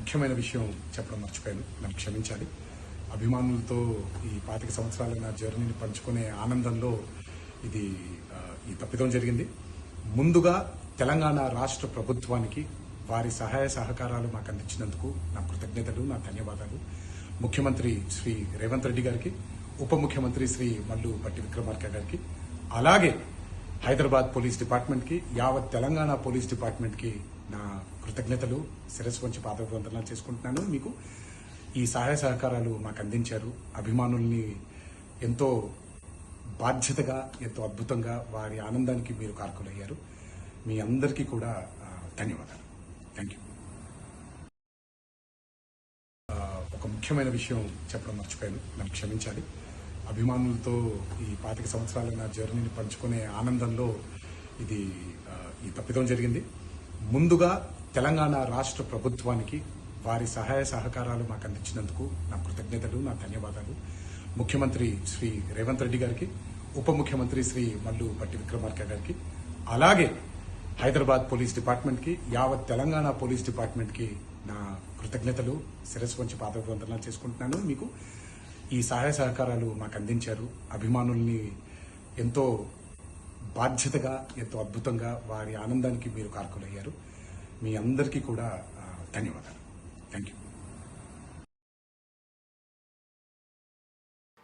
ముఖ్యమైన విషయం చెప్పడం మర్చిపోయాను, నన్ను క్షమించాలి. అభిమానులతో ఈ 25 సంవత్సరాల నా జర్నీని పంచుకునే ఆనందంలో ఈ తప్పిదం జరిగింది. ముందుగా తెలంగాణ రాష్ట్ర ప్రభుత్వానికి వారి సహాయ సహకారాలు మాకు అందించినందుకు నా కృతజ్ఞతలు, నా ధన్యవాదాలు. ముఖ్యమంత్రి శ్రీ రేవంత్ రెడ్డి గారికి, ఉప ముఖ్యమంత్రి శ్రీ మల్లు భట్టి విక్రమార్క గారికి, అలాగే హైదరాబాద్ పోలీస్ డిపార్ట్మెంట్కి, యావత్ తెలంగాణ పోలీస్ డిపార్ట్మెంట్కి నా కృతజ్ఞతలు, శిరస్సు వంచి పాదాభివందనాలు చేసుకుంటున్నాను. మీకు ఈ సహాయ సహకారాలు మాకు అందించారు. అభిమానుల్ని ఎంతో బాధ్యతగా, ఎంతో అద్భుతంగా వారి ఆనందానికి మీరు కారకులయ్యారు. మీ అందరికీ కూడా ధన్యవాదాలు. Thank you. ఒక ముఖ్యమైన విషయం చెప్పడం మర్చిపోయాను, నన్ను క్షమించాలి. అభిమానులతో ఈ 25 సంవత్సరాల నా జర్నీని పంచుకునే ఆనందంలో ఈ తప్పిదం జరిగింది. ముందుగా తెలంగాణ రాష్ట్ర ప్రభుత్వానికి వారి సహాయ సహకారాలు మాకు అందించినందుకు నా కృతజ్ఞతలు, నా ధన్యవాదాలు. ముఖ్యమంత్రి శ్రీ రేవంత్ రెడ్డి గారికి, ఉప ముఖ్యమంత్రి శ్రీ మల్లు భట్టి విక్రమార్క గారికి, అలాగే హైదరాబాద్ పోలీస్ డిపార్ట్మెంట్కి, యావత్ తెలంగాణ పోలీస్ డిపార్ట్మెంట్కి నా కృతజ్ఞతలు, శిరస్సు వంచి పాదాభివందనాలు చేసుకుంటున్నాను. మీకు ఈ సహాయ సహకారాలు మాకు అందించారు. అభిమానుల్ని ఎంతో బాధ్యతగా, ఎంతో అద్భుతంగా వారి ఆనందానికి మీరు కారకులయ్యారు. మీ అందరికీ కూడా ధన్యవాదాలు. Thank you.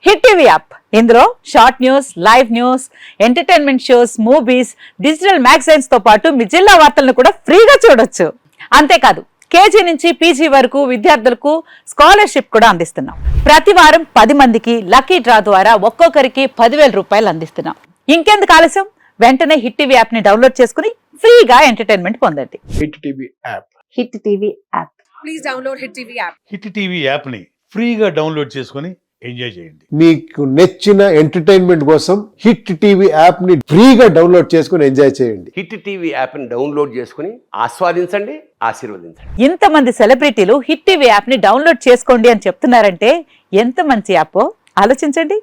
Hit TV app, ఇందులో short news, live news, entertainment shows, movies, digital magazines తో పాటు మీ జిల్లా వార్తలను కూడా ఫ్రీగా చూడొచ్చు. అంతేకాదు, కేజీ నుంచి పీజీ వరకు విద్యార్థులకు స్కాలర్షిప్ కూడా అందిస్తున్నాం. ప్రతి వారం 10 మందికి లక్కీ డ్రా ద్వారా ఒక్కొక్కరికి 10,000 రూపాయలు అందిస్తున్నాం. ఇంకెందుకు ఆలస్యం, వెంటనే హిట్ టీవీ యాప్ ని డౌన్లోడ్ చేసుకుని ఫ్రీగా ఎంటర్టైన్మెంట్ పొందండి. Hit TV app. Hit TV app. Please download hit TV app. Hit TV app ని ఫ్రీగా డౌన్లోడ్ చేసుకుని ఎంజాయ్ చేయండి. మీకు నచ్చిన ఎంటర్టైన్మెంట్ కోసం హిట్ టీవీ యాప్ ని ఫ్రీగా డౌన్లోడ్ చేసుకుని ఎంజాయ్ చేయండి. హిట్ టీవీ యాప్ ని డౌన్లోడ్ చేసుకుని ఆస్వాదించండి, ఆశీర్వదించండి. ఇంతమంది సెలబ్రిటీలు హిట్ టీవీ యాప్ ని డౌన్లోడ్ చేసుకోండి అని చెప్తున్నారంటే ఎంత మంచి యాప్ ఆలోచించండి.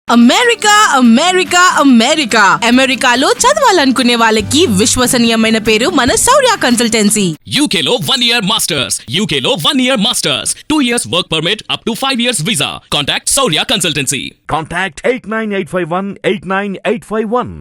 అమెరికా అమెరికా అమెరికా అమెరికాలో చదవాలనుకునే వాళ్ళకి విశ్వసనీయమైన పేరు మన శౌర్య కన్సల్టెన్సీ. UK లో 1 year masters, UK లో 1 year masters, 2 years work permit up to 5 years visa. Contact Saurya Consultancy. Contact 89851 89851.